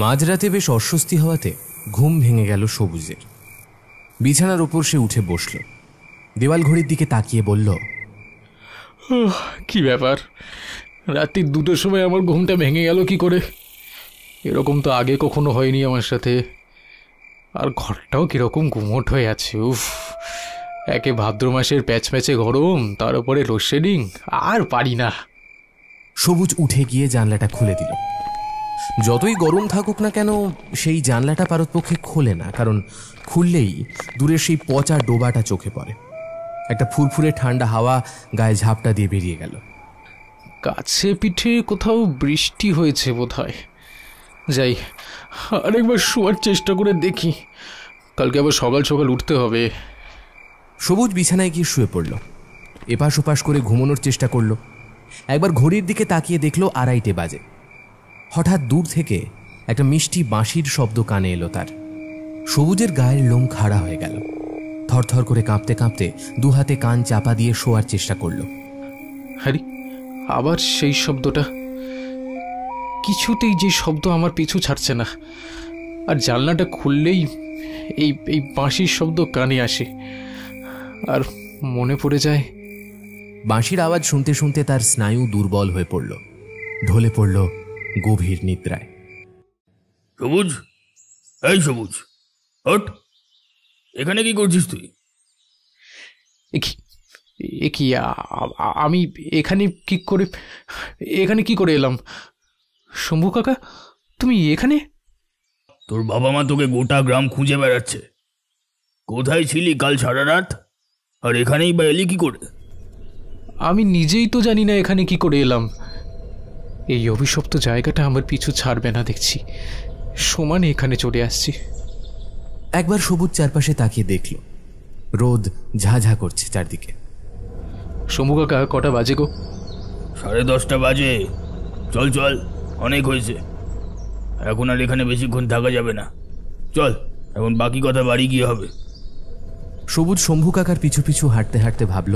মাঝরাতে বেশ অস্বস্তি হওয়াতে ঘুম ভেঙে গেল সবুজের। বিছানার ওপর সে উঠে বসল, দেওয়াল ঘড়ির দিকে তাকিয়ে বলল, কি ব্যাপার, রাত্রি 2টোর সময় আমার ঘুমটা ভেঙে গেল কি করে? এরকম তো আগে কখনো হয়নি আমার সাথে। আর ঘরটাও কিরকম গুমোট হয়ে আছে। উফ, একে ভাদ্র মাসের প্যাচপ্যাচে গরম, তার উপরে লোডশেডিং, আর পারি না। সবুজ উঠে গিয়ে জানলাটা খুলে দিল। যতই গরম থাকুক না কেন, সেই জানলাটা পারতপক্ষে খোলে না, কারণ খুললেই দূরের সেই পচা ডোবাটা চোখে পড়ে। একটা ফুরফুরে ঠান্ডা হাওয়া গায়ে ঝাপটা দিয়ে বেরিয়ে গেল। কাছে পিঠে কোথাও বৃষ্টি হয়েছে বোধহয়। যাই, আরেকবার শোয়ার চেষ্টা করে দেখি, কালকে আবার সকাল সকাল উঠতে হবে। সবুজ বিছানায় গিয়ে শুয়ে পড়ল। এপাশ ওপাশ করে ঘুমানোর চেষ্টা করল। একবার ঘড়ির দিকে তাকিয়ে দেখল 2:30 বাজে। হঠাৎ দূর থেকে একটা মিষ্টি বাঁশির শব্দ কানে এলো তার। সবুজের গায়ের লোম খাড়া হয়ে গেল। থরথর করে কাঁপতে কাঁপতে দুহাতে কান চাপা দিয়ে শোয়ার চেষ্টা করল। আরে, আবার সেই শব্দটা। কিছুতেই যে শব্দ আমার পিছু ছাড়ছে না, আর জানলাটা খুললেই এই এই বাঁশির শব্দ কানে আসে আর মনে পড়ে যায়। বাঁশির আওয়াজ শুনতে শুনতে তার স্নায়ু দুর্বল হয়ে পড়ল, ঢলে পড়ল গভীর নিদ্রায়। সবুজ, এই সবুজ, হট! এখানে কি করছিস তুই? আমি এখানে কি করে এলাম? শম্ভু কাকা, তুমি এখানে? তোর বাবা মা তোকে গোটা গ্রাম খুঁজে বেড়াচ্ছে। কোথায় ছিলি কাল সারা রাত, আর এখানেই বা এলি কি করে? আমি নিজেই তো জানি না এখানে কি করে এলাম। এই অভিশপ্ত জায়গাটা আমার পিছু ছাড়বে না দেখছি, সমানে এখানে চলে আসছি। একবার সবুজ চারপাশে তাকিয়ে দেখল, রোদ ঝাঝা করছে চারদিকে। শম্ভু কাকা, কটা বাজে গো? 10:30 বাজে। চল চল, অনেক হয়েছে, এখন আর এখানে বেশিক্ষণ থাকা যাবে না। চল, এখন বাকি কথা বাড়ি গিয়ে হবে। সবুজ শম্ভু কাকার পিছু পিছু হাঁটতে হাঁটতে ভাবল,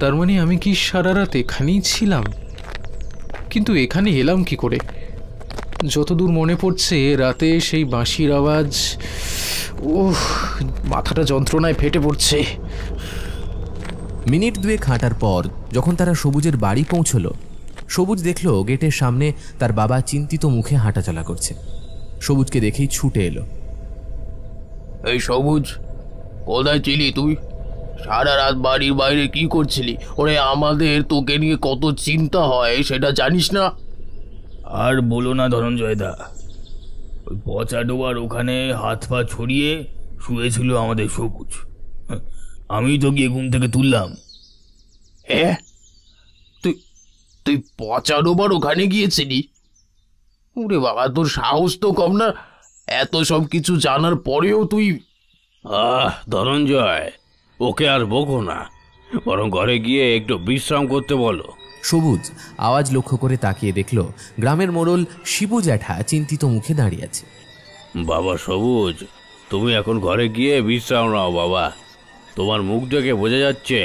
তার মানে আমি কি সারা রাত এখানেই ছিলাম? কিন্তু এখানে এলাম কি করে? যতদূর মনে পড়ছে, রাতে সেই বাঁশির আওয়াজ, ওহ, মাথাটা যন্ত্রণায় ফেটে পড়ছে। মিনিট 2 হাঁটার পর যখন তারা সবুজের বাড়ি পৌঁছল, সবুজ দেখল গেটের সামনে তার বাবা চিন্তিত মুখে হাঁটাচলা করছে। সবুজকে দেখেই ছুটে এলো। এই সবুজ, কোথায় ছিলি তুই? সারা রাত বাড়ির বাইরে কি করছিলি? ওরে, আমাদের তোকে নিয়ে কত চিন্তা হয় সেটা জানিস না? আর বলো না ধনঞ্জয় দা, ওই পচা ডোবার ওখানে হাত পা ছড়িয়ে শুয়েছিল আমাদের সবুজ। আমি তো গিয়ে ঘুম থেকে তুললাম। হ্যাঁ, তুই পচা ডোবার ওখানে গিয়েছিলি? ওরে বাবা, তোর সাহস তো কম না! এত সব কিছু জানার পরেও তুই... ধনঞ্জয়, ওকে আর বকো না, বরং ঘরে গিয়ে একটু বিশ্রাম করতে বলো। সবুজ আওয়াজ লক্ষ্য করে তাকিয়ে দেখল গ্রামের মোড়ল শিবু জ্যাঠা চিন্তিত মুখে দাঁড়িয়ে আছে। বাবা সবুজ, তুমি এখন ঘরে গিয়ে বিশ্রাম নাও বাবা। তোমার মুখ দেখে বোঝা যাচ্ছে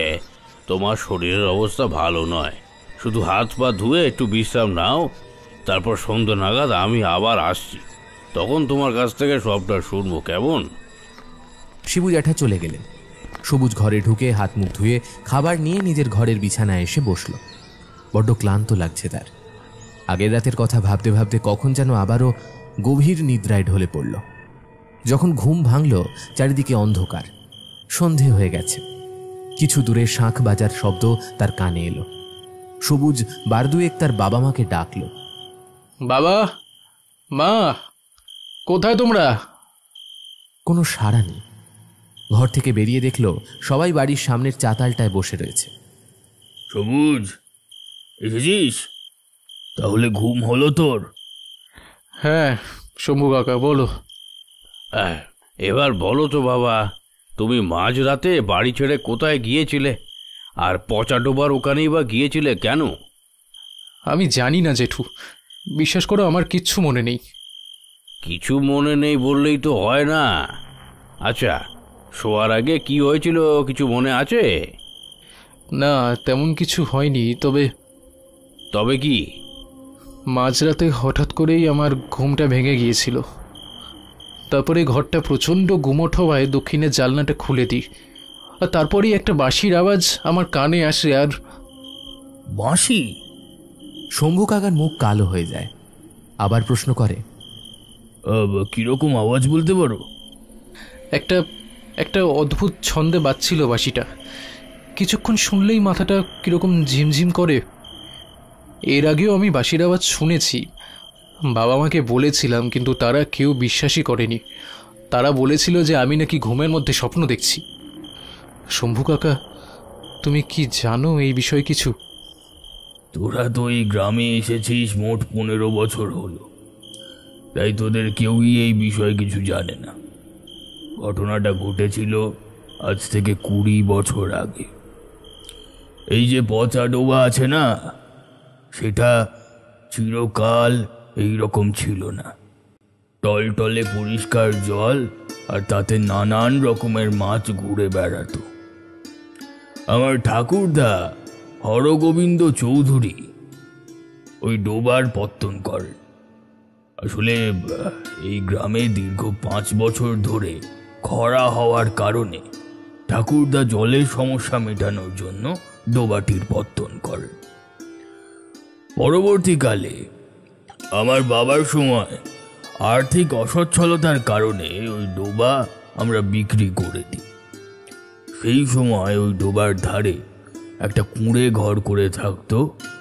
তোমার শরীরের অবস্থা ভালো নয়। শুধু হাত পা ধুয়ে একটু বিশ্রাম নাও, তারপর সন্ধ্যা নাগাদ আমি আবার আসছি, তখন তোমার কাছ থেকে সবটা শুনবো, কেমন? শিবু জ্যাঠা চলে গেলেন। সবুজ ঘরে ঢুকে হাত মুখ ধুয়ে খাবার নিয়ে নিজের ঘরের বিছানায় এসে বসল। বড্ড ক্লান্ত লাগছে তার। আগের রাতের কথা ভাবতে ভাবতে কখন যেন আবারও গভীর নিদ্রায় ঢলে পড়ল। যখন ঘুম ভাঙল, চারিদিকে অন্ধকার, সন্ধে হয়ে গেছে। কিছু দূরে শাঁখ বাজার শব্দ তার কানে এলো। সবুজ বার দুয়েক তার বাবা মাকে ডাকল। বাবা মা, কোথায় তোমরা? কোনো সাড়া নেই। ঘর থেকে বেরিয়ে দেখল সবাই বাড়ির সামনের চাতালটায় বসে রয়েছে। সবুজ, এসেছিস? তাহলে ঘুম হলো তোর? হ্যাঁ শম্ভু কাকা, বলো। এবার বলো তো বাবা, তুমি মাঝরাতে বাড়ি ছেড়ে কোথায় গিয়েছিলে, আর পচা ডোবার ওখানেই বা গিয়েছিলে কেন? আমি জানি না জেঠু, বিশ্বাস করো আমার কিচ্ছু মনে নেই। কিছু মনে নেই বললেই তো হয় না। আচ্ছা, শোয়ার আগে কি হয়েছিল কিছু মনে আছে? না, তেমন কিছু হয়নি। তবে তবে কি? মাঝরাতে হঠাৎ করেই আমার ঘুমটা ভেঙে গিয়েছিল। তারপরে ঘরটা প্রচণ্ড গুমোট হওয়ায় দক্ষিণের জানলাটা খুলে দিই, আর তারপরেই একটা বাঁশির আওয়াজ আমার কানে আসে। আর বাঁশি? শম্ভু কাকার মুখ কালো হয়ে যায়, আবার প্রশ্ন করে, কিরকম আওয়াজ বলতে পারো? একটা একটা অদ্ভুত ছন্দে বাজছিল বাঁশিটা। কিছুক্ষণ শুনলেই মাথাটা কীরকম ঝিমঝিম করে। এর আগেও আমি বাঁশির আওয়াজ শুনেছি, বাবা মাকে বলেছিলাম, কিন্তু তারা কেউ বিশ্বাসই করেনি। তারা বলেছিল যে আমি নাকি ঘুমের মধ্যে স্বপ্ন দেখছি। শম্ভু কাকা, তুমি কি জানো এই বিষয়ে কিছু? তোরা তো এই গ্রামে এসেছিস মোট 15 বছর হলো, তাই তোদের কেউই এই বিষয়ে কিছু জানে না। ঘটনাটা ঘটেছিল আজ থেকে 20 বছর আগে। এই যে পচা ডোবা আছে না, সেটা চিরকাল এইরকম ছিল না। টলটলে পরিষ্কার জল, আর তাতে নানান রকমের মাছ ঘুরে বেড়াতো। আমার ঠাকুরদা হরগোবিন্দ চৌধুরী ওই ডোবার পত্তন করেন। আসলে এই গ্রামে দীর্ঘ 5 বছর ধরে খরা হওয়ার কারণে ঠাকুরদা জলের সমস্যা মেটানোর জন্য ডোবাটির পত্তন করেন। পরবর্তীকালে আমার বাবার সময় আর্থিক অসচ্ছলতার কারণে ওই ডোবা আমরা বিক্রি করে দিই। সেই সময় ওই ডোবার ধারে একটা কুঁড়ে ঘর করে থাকতো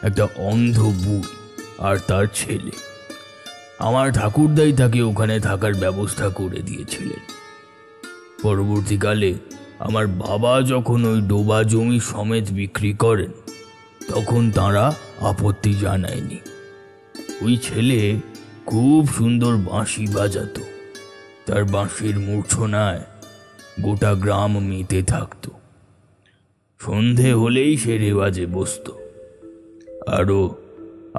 একটা অন্ধ বুড়ি আর তার ছেলে। আমার ঠাকুরদাই তাকে ওখানে থাকার ব্যবস্থা করে দিয়েছিলেন। পরবর্তীকালে আমার বাবা যখন ওই ডোবা জমি সমেত বিক্রি করেন, তখন তারা আপত্তি জানায়নি। ওই ছেলে খুব সুন্দর বাঁশি বাজাতো। তার বাঁশির মূর্ছনায় গোটা গ্রাম মেতে থাকত। সন্ধে হলেই সে রেওয়াজে বসত। আরও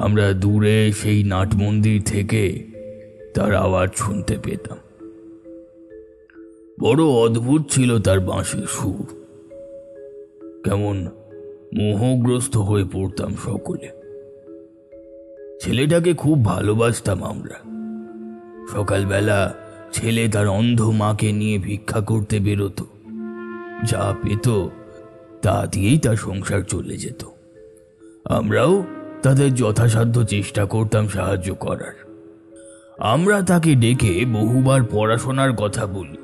আমরা দূরে সেই নাট মন্দির থেকে তার আওয়াজ শুনতে পেতাম। বড় অদ্ভুত ছিল তার বাঁশির সুর। কেমন মোহগ্রস্ত হয়ে পড়তাম সকলে। ছেলেটাকে খুব ভালোবাসতাম আমরা। সকালবেলা ছেলে তার অন্ধ মাকে নিয়ে ভিক্ষা করতে বেরোতো। যা পেত তা দিয়েই তার সংসার চলে যেত। আমরাও তাদের যথাসাধ্য চেষ্টা করতাম সাহায্য করার। আমরা তাকে ডেকে বহুবার পড়াশোনার কথা বলি,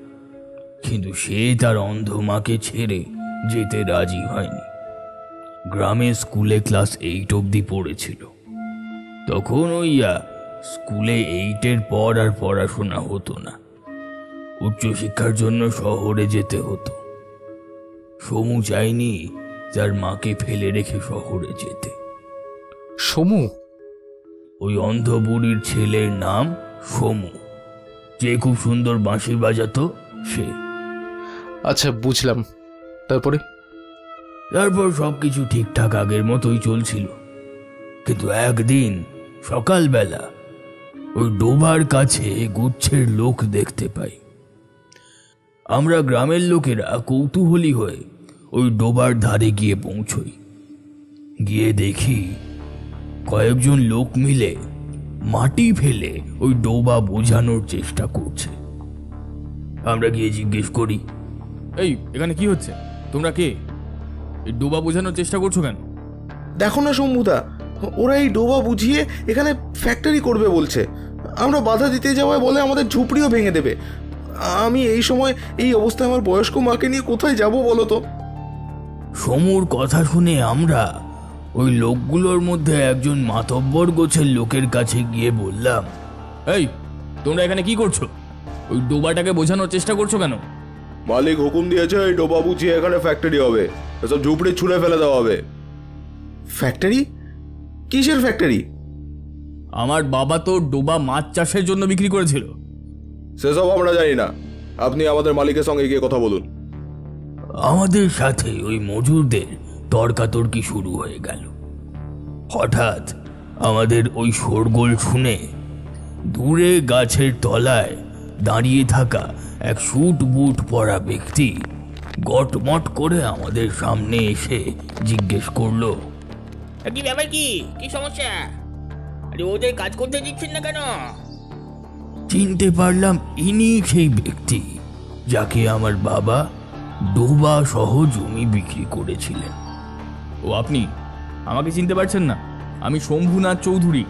কিন্তু সে তার অন্ধ মাকে ছেড়ে যেতে রাজি হয়নি। গ্রামে স্কুলে ক্লাস 8 অবধি পড়েছিল। তখন স্কুলে 8-এর পর আর পড়াশোনা হতো না। উচ্চশিক্ষার জন্য শহরে যেতে হতো। সমু চাইনি তার মাকে ফেলে রেখে শহরে যেতে। সমু? ওই অন্ধ বুড়ির ছেলের নাম সমু, যে খুব সুন্দর বাঁশি বাজাতো সে। আচ্ছা, বুঝলাম। তারপর সবকিছু ঠিকঠাক আগের মতোই চলছিল। কিন্তু একদিন সকালবেলা ওই ডোবার কাছে গুচ্ছের লোক দেখতে পাই। আমরা গ্রামের লোকেরা কৌতূহলী হয়ে ওই ডোবার ধারে গিয়ে পৌঁছই। গিয়ে দেখি কয়েকজন লোক মিলে মাটি ফেলে ওই ডোবা বোঝানোর চেষ্টা করছে। আমরা গিয়ে জিজ্ঞেস করি, এই এখানে কি হচ্ছে? তোমরা কে? এই ডোবা বোঝানোর চেষ্টা করছো কেন? দেখো না শম্ভুদা, ওরা এই ডোবা বুঝিয়ে এখানে ফ্যাক্টরি করবে বলছে। আমরা বাধা দিতে যাওয়ায় বলে আমাদের ঝুপড়িও ভেঙে দেবে। আমি এই সময় এই অবস্থায় আমার বয়স্ক মাকে নিয়ে কোথায় যাব বলো তো? সমুর কথা শুনে আমরা ওই লোকগুলোর মধ্যে একজন মাতব্বর গোছের লোকের কাছে গিয়ে বললাম, এই তোমরা এখানে কি করছো? ওই ডোবাটাকে বোঝানোর চেষ্টা করছো কেন? মালিক হুকুম দিয়েছে এই ডোবা বুঝিয়ে এখানে ফ্যাক্টরি হবে, এসব ঝুপড়ি ছুঁড়ে ফেলে দেওয়া হবে। ফ্যাক্টরি? কিসের ফ্যাক্টরি? আমার বাবা তো ডোবা মাছ চাষের জন্য বিক্রি করেছিল। সেসব আমরা জানি না, আপনি আমাদের মালিকের সঙ্গে গিয়ে কথা বলুন। আমাদের সাথে ওই মজুরদের তর্কাতর্কি শুরু হয়ে গেল। হঠাৎ আমাদের ওই শোরগোল শুনে দূরে গাছের তলায় দাঁড়িয়ে থাকা এক স্যুট বুট পরা ব্যক্তি গটমট করে আমাদের সামনে এসে জিজ্ঞেস করলো, কি ব্যাপার? কি কি সমস্যা? আরে ওদের কাজ করতে দিচ্ছেন না কেন? চিনতে পারলাম ইনি সেই ব্যক্তি যাকে আমার বাবা ডোবা সহ জমি বিক্রি করেছিলেন। ও আপনি আমাকে চিনতে পারছেন না? আমি শম্ভুনাথ চৌধুরী।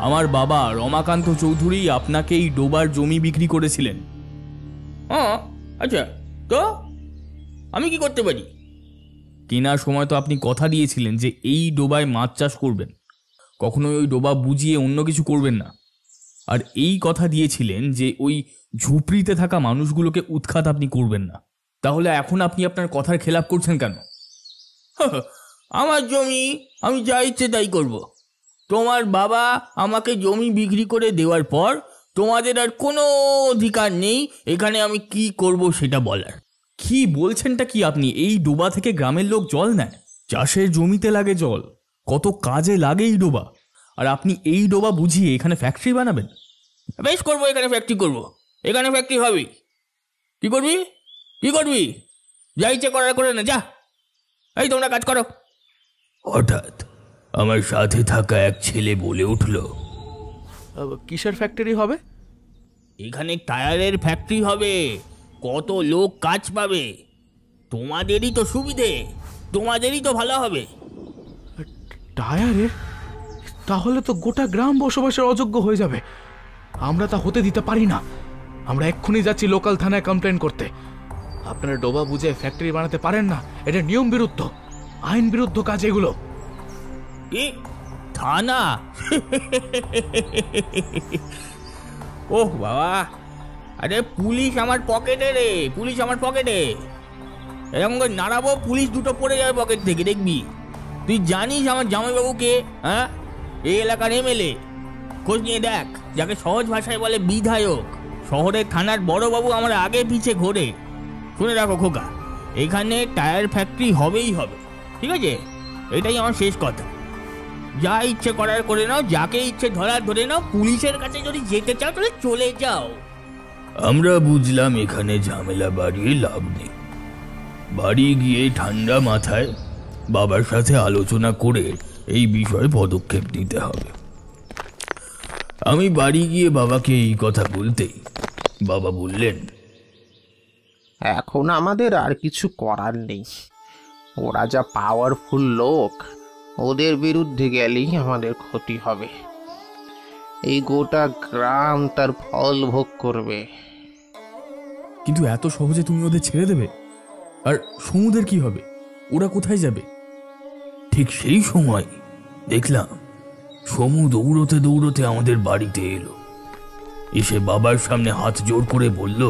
আমার বাবা রমাকান্ত চৌধুরী আপনাকে এই ডোবার জমি বিক্রি করেছিলেন। হ্যাঁ, আচ্ছা, তো আমি কি করতে পারি? কেনার সময় তো আপনি কথা দিয়েছিলেন যে এই ডোবায় মাছ চাষ করবেন, কখনোই ওই ডোবা বুঝিয়ে অন্য কিছু করবেন না। আর এই কথা দিয়েছিলেন যে ওই ঝুপড়িতে থাকা মানুষগুলোকে উৎখাত আপনি করবেন না। তাহলে এখন আপনি আপনার কথার খেলাপ করছেন কেন? আমার জমি আমি যা ইচ্ছে তাই করব। তোমার বাবা আমাকে জমি বিক্রি করে দেওয়ার পর তোমাদের আর কোনো অধিকার নেই এখানে আমি কি করব সেটা বলার। কি বলছেনটা কি আপনি? এই ডোবা থেকে গ্রামের লোক জল নেয়, চাষের জমিতে লাগে জল, কত কাজে লাগে এই ডোবা। আর আপনি এই ডোবা বুঝিয়ে এখানে ফ্যাক্টরি বানাবেন? বেশ করবো, এখানে ফ্যাক্টরি করব। এখানে ফ্যাক্টরি হবে। কি করবি? কি করবি? যা ইচ্ছে করার করে না, যা। এই তোমরা কাজ করো। হঠাৎ আমার সাথে থাকা এক ছেলে বলে উঠল, কিসের ফ্যাক্টরি হবে? এখানে টায়ারের ফ্যাক্টরি হবে, কত লোক কাজ পাবে। তোমাদেরই তো সুবিধে, তোমাদেরই তো ভালো হবে। টায়ারের? তাহলে তো গোটা গ্রাম বসবাসের অযোগ্য হয়ে যাবে। আমরা তা হতে দিতে পারি না। আমরা এক্ষুনি যাচ্ছি লোকাল থানায় কমপ্লেন করতে। আপনারা ডোবা বুঝে ফ্যাক্টরি বানাতে পারেন না, এটা নিয়ম বিরুদ্ধ, আইন বিরুদ্ধ কাজ এগুলো। কি থানা? ওহ বাবা, আরে পুলিশ আমার পকেটে রে, পুলিশ আমার পকেটে। এরকম করে নাড়াবো, পুলিশ দুটো পড়ে যাবে পকেট থেকে, দেখবি। তুই জানিস আমার জামাইবাবুকে? হ্যাঁ, এই এলাকার এমএলএ। খোঁজ নিয়ে দেখ, যাকে সহজ ভাষায় বলে বিধায়ক। শহরের থানার বড়বাবু আমার আগে পিছে ঘোরে। শুনে রাখো খোকা, এখানে টায়ার ফ্যাক্টরি হবেই হবে, ঠিক আছে? এটাই আমার শেষ কথা। যা ইচ্ছে করার করে নাও, যাকে ইচ্ছে ধরার ধরে নাও। পুলিশের কাছে যদি যেতে চাও তাহলে চলে যাও। আমরা বুঝলাম এখানে ঝামেলা বাড়িয়ে লাভ নেই। বাড়ি গিয়ে ঠান্ডা মাথায় বাবার সাথে আলোচনা করে এই বিষয়ে পদক্ষেপ নিতে হবে। আমি বাড়ি গিয়ে বাবাকে এই কথা বলতেই বাবা বললেন, এখন আমাদের আর কিছু করার নেই। ওরা যা পাওয়ারফুল লোক, ওদের বিরুদ্ধে গেলেই আমাদের ক্ষতি হবে। এই গোটা গ্রাম তার ফল ভোগ করবে। কিন্তু এত সহজে তুমি ওদের ছেড়ে দেবে? আর সমুদের কি হবে? ওরা কোথায় যাবে? ঠিক সেই সময় দেখলাম সমু দৌড়তে দৌড়তে আমাদের বাড়িতে এলো। এসে বাবার সামনে হাত জোর করে বলল,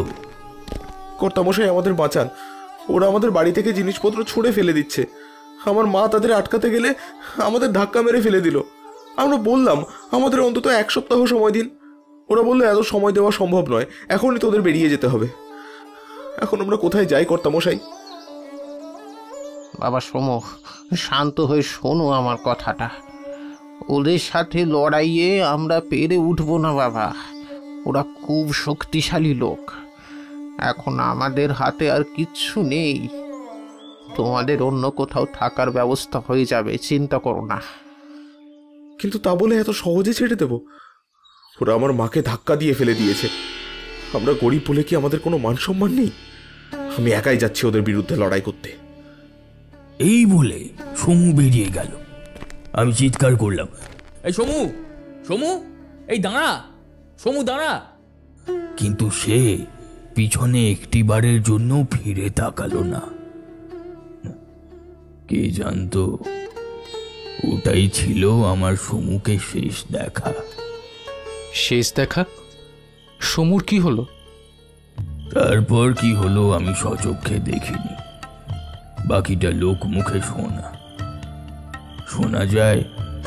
কর্তামশাই, আমাদের বাঁচান। ওরা আমাদের বাড়ি থেকে জিনিসপত্র ছুঁড়ে ফেলে দিচ্ছে। আমার মা তাদের আটকাতে গেলে আমাদের ধাক্কা মেরে ফেলে দিল। আমরা বললাম আমাদের অন্তত 1 সপ্তাহ সময় দিন। ওরা বললো এত সময় দেওয়া সম্ভব নয়, এখনই তোদের বেরিয়ে যেতে হবে। এখন আমরা কোথায় যাই কর্তামশাই? বাবা সোমু, শান্ত হয়ে শোনো আমার কথাটা। ওদের সাথে লড়াইয়ে আমরা পেরে উঠবো না বাবা। ওরা খুব শক্তিশালী লোক। এখন আমাদের হাতে আর কিচ্ছু নেই। তোমাদের অন্য কোথাও থাকার ব্যবস্থা হয়ে যাবে, চিন্তা করো না। কিন্তু তা বলে এত সহজে ছেড়ে দেব? ওরা আমার মাকে ধাক্কা দিয়ে ফেলে দিয়েছে। আমরা গরিব বলে কি আমাদের কোনো মান সম্মান নেই? আমি একাই যাচ্ছি ওদের বিরুদ্ধে লড়াই করতে। এই বলে সমু বেরিয়ে গেল। আমি চিৎকার করলাম, এই সমু, সমু, এই দাঁড়া, সমু দাঁড়া। কিন্তু সে পিছনে একটিবারের জন্য ফিরে তাকালো না। কে জানতো ওটাই ছিল আমার সমুকে শেষ দেখা। শেষ দেখা? সমুর কি হলো? তারপর কি হলো আমি সচক্ষে দেখিনি, বাকিটা লোক মুখে শোনা। শোনা যায়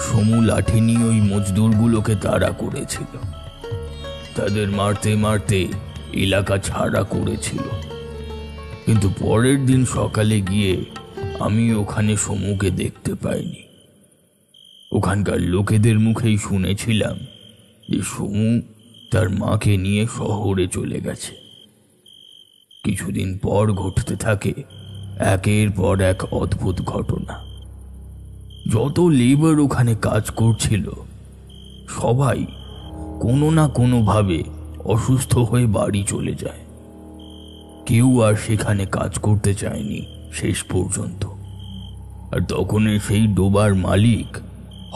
সমু লাঠি নিয়ে ওই মজদুরগুলোকে তাড়া করেছিল, তাদের মারতে মারতে এলাকা ছাড়া করেছিল। কিন্তু পরের দিন সকালে গিয়ে আমি ওখানে সমুকে দেখতে পাইনি। ওখানকার লোকেদের মুখেই শুনেছিলাম যে সমু তার মাকে নিয়ে শহরে চলে গেছে। কিছুদিন পর ঘটতে থাকে একের পর এক অদ্ভুত ঘটনা। যত লেবার ওখানে কাজ করছিল সবাই কোনো না কোনোভাবে অসুস্থ হয়ে বাড়ি চলে যায়। কেউ আর সেখানে কাজ করতে চায়নি শেষ পর্যন্ত। আর তখনই সেই ডোবার মালিক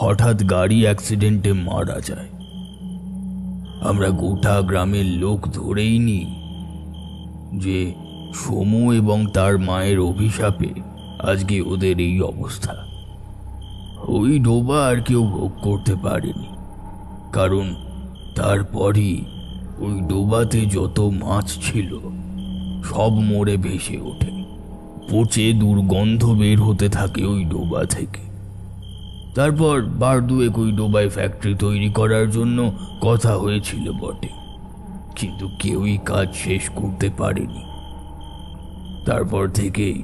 হঠাৎ গাড়ি অ্যাক্সিডেন্টে মারা যায়। আমরা গোটা গ্রামের লোক ধরেই নিই যে সমু এবং তার মায়ের অভিশাপে আজকে ওদের এই অবস্থা। ওই ডোবা আর কেউ ভোগ করতে পারেনি, কারণ তারপরই ওই ডোবাতে যত মাছ ছিল সব মরে ভেসে ওঠে। পচে দুর্গন্ধ বের হতে থাকে ওই ডোবা থেকে। তারপর বার দুয়েক ওই ডোবায় ফ্যাক্টরি তৈরি করার জন্য কথা হয়েছিল বটে, কিন্তু কেউই কাজ শেষ করতে পারেনি। তারপর থেকেই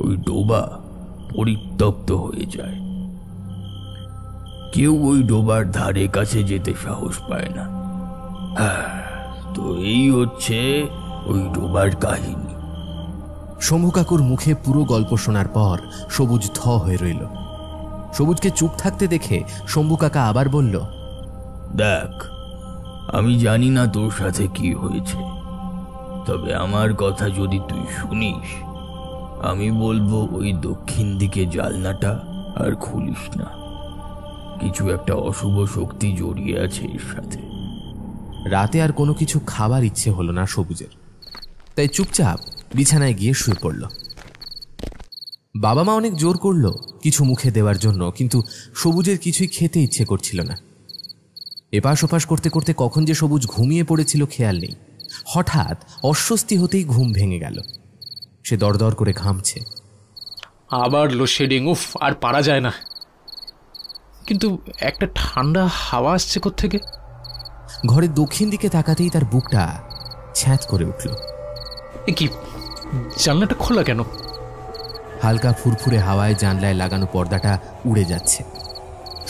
ওই ডোবা পরিত্যক্ত হয়ে যায়। কেউ ওই ডোবার ধারে কাছে যেতে সাহস পায় না। তো এই হচ্ছে ওই ডোবার কাহিনী। শম্ভু কাকুর মুখে পুরো গল্প শোনার পর সবুজ থ হয়ে রইল। সবুজকে চুপ থাকতে দেখে শম্ভু কাকা আবার বলল, দেখ, আমি জানি না তোর সাথে কি হয়েছে, তবে আমার কথা যদি তুই শুনিস, আমি বলবো ওই দক্ষিণ দিকে জালনাটা আর খুলিস না। কিছু একটা অশুভ শক্তি জড়িয়ে আছে এর সাথে। রাতে আর কোনো কিছু খাবার ইচ্ছে হলো না সবুজের, তাই চুপচাপ বিছানায় গিয়ে শুয়ে পড়ল। বাবা মা অনেক জোর করলো কিছু মুখে দেওয়ার জন্য, কিন্তু সবুজের কিছুই খেতে ইচ্ছে করছিল না। এপাশ ওপাশ করতে করতে কখন যে সবুজ ঘুমিয়ে পড়েছিল খেয়াল নেই। হঠাৎ অস্বস্তি হতেই ঘুম ভেঙে গেল। সে দরদর করে ঘামছে। আবার লোডশেডিং, উফ, আর পারা যায় না। কিন্তু একটা ঠান্ডা হাওয়া আসছে কোত্থেকে। ঘরের দক্ষিণ দিকে তাকাতেই তার বুকটা ছ্যাঁত করে উঠল। এ কি, জানলাটা খোলা কেন? হালকা ফুরফুরে হাওয়ায় জানলায় লাগানো পর্দাটা উড়ে যাচ্ছে।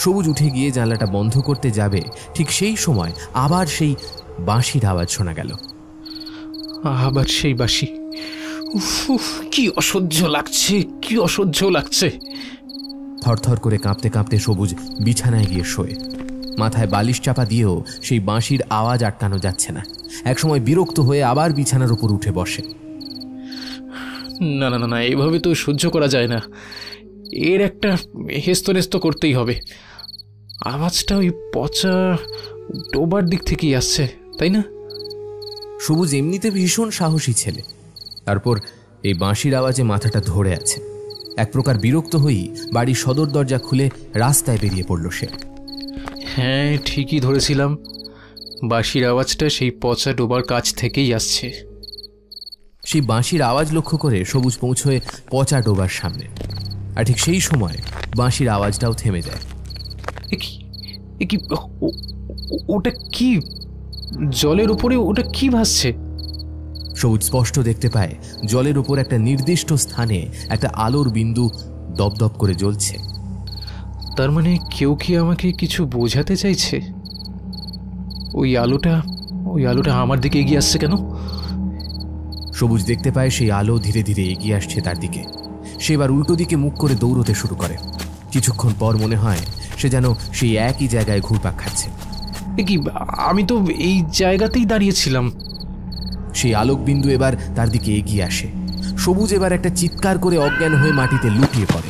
সবুজ উঠে গিয়ে জানলাটা বন্ধ করতে যাবে, ঠিক সেই সময় আবার সেই বাঁশির আওয়াজ শোনা গেল। আবার সেই বাঁশি। উফ উফ, কি অসহ্য লাগছে, কি অসহ্য লাগছে। থরথর করে কাঁপতে কাঁপতে সবুজ বিছানায় গিয়ে শোয়। মাথায় বালিশ চাপা দিয়েও সেই বাঁশির আওয়াজ আটকানো যাচ্ছে না। একসময় বিরক্ত হয়ে আবার বিছানার উপর উঠে বসে। না না না না, এভাবে তো সহ্য করা যায় না। এর একটা হেস্তনেস্ত করতেই হবে। আওয়াজটা ওই পচা ডোবার দিক থেকেই আসছে, তাই না? সবুজ এমনিতে ভীষণ সাহসী ছেলে, তারপর এই বাঁশির আওয়াজে মাথাটা ধরে আছে। এক প্রকার বিরক্ত হয়েই বাড়ির সদর দরজা খুলে রাস্তায় বেরিয়ে পড়ল সে। হ্যাঁ, ঠিকই ধরেছিলাম, বাঁশির আওয়াজটা সেই পচা ডোবার কাছ থেকেই আসছে। সেই বাঁশির আওয়াজ লক্ষ্য করে সবুজ পৌঁছয় পচা ডোবার সামনে। আর ঠিক সেই সময় বাঁশির আওয়াজটাও থেমে যায়। ওটা কি? জলের উপরে ওটা কি ভাসছে? সবুজ স্পষ্ট দেখতে পায় জলের উপর একটা নির্দিষ্ট স্থানে একটা আলোর বিন্দু দপদপ করে জ্বলছে। তার মানে কেউ কি আমাকে কিছু বোঝাতে চাইছে? ওই আলোটা আমার দিকে এগিয়ে আসছে কেন? সবুজ দেখতে পায় সেই আলো ধীরে ধীরে এগিয়ে আসছে তার দিকে। সে এবার উল্টো দিকে মুখ করে দৌড়তে শুরু করে। কিছুক্ষণ পর মনে হয় সে যেন সেই একই জায়গায় ঘুরপাক খাচ্ছে। কি, আমি তো এই জায়গাতেই দাঁড়িয়েছিলাম। সেই আলোক বিন্দু এবার তার দিকে এগিয়ে আসে। সবুজ এবার একটা চিৎকার করে অজ্ঞান হয়ে মাটিতে লুটিয়ে পড়ে।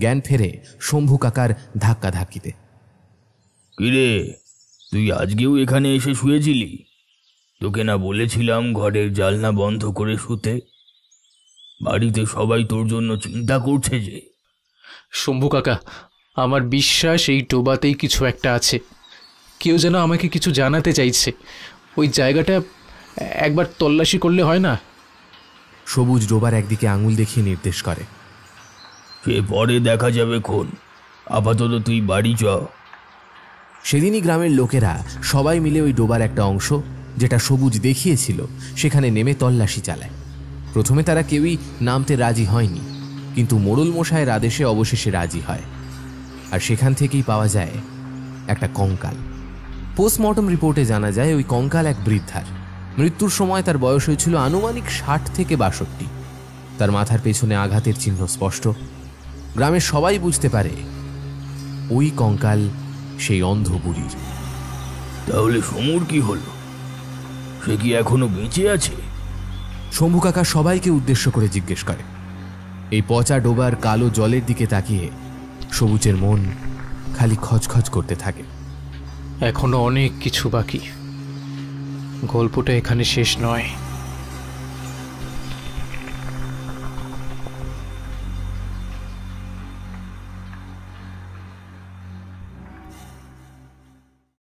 জ্ঞান ফেরে শম্ভু কাকার ধাক্কা ধাক্কিতে। কিরে, তুই আজকেও এখানে এসে শুয়েছিলি? তোকে না বলেছিলাম ঘরের জানলা বন্ধ করে শুতে? বাড়িতে সবাই তোর জন্য চিন্তা করছে যে। শম্ভু কাকা, আমার বিশ্বাস এই ডোবাতেই কিছু একটা আছে। কেউ যেন আমাকে কিছু জানাতে চাইছে। ওই জায়গাটা একবার তল্লাশি করলে হয় না? সবুজ ডোবার একদিকে আঙুল দেখিয়ে নির্দেশ করে। সে পরে দেখা যাবে খন, আপাতত তুই বাড়ি চ। সেদিনই গ্রামের লোকেরা সবাই মিলে ওই ডোবার একটা অংশ, যেটা সবুজ দেখিয়েছিল, সেখানে নেমে তল্লাশি চালায়। প্রথমে তারা কেউই নামতে রাজি হয়নি, কিন্তু মোড়ল মশাইয়ের আদেশে অবশেষে রাজি হয়। আর সেখান থেকেই পাওয়া যায় একটা কঙ্কাল। পোস্টমর্টম রিপোর্টে জানা যায় ওই কঙ্কাল এক বৃদ্ধার। মৃত্যুর সময় তার বয়স হয়েছিল আনুমানিক 60 থেকে 62। তার মাথার পেছনে আঘাতের চিহ্ন স্পষ্ট। গ্রামের সবাই বুঝতে পারে ওই কঙ্কাল সেই অন্ধ বুড়ির। তাহলে সমুর কি হলো? সে কি এখনো বেঁচে আছে? শম্ভু কাকা সবাইকে উদ্দেশ্য করে জিজ্ঞেস করে। এই পচা ডোবার কালো জলের দিকে তাকিয়ে সবুজের মন খালি খচখচ করতে থাকে। এখনো অনেক কিছু বাকি, গল্পটা এখানে শেষ নয়।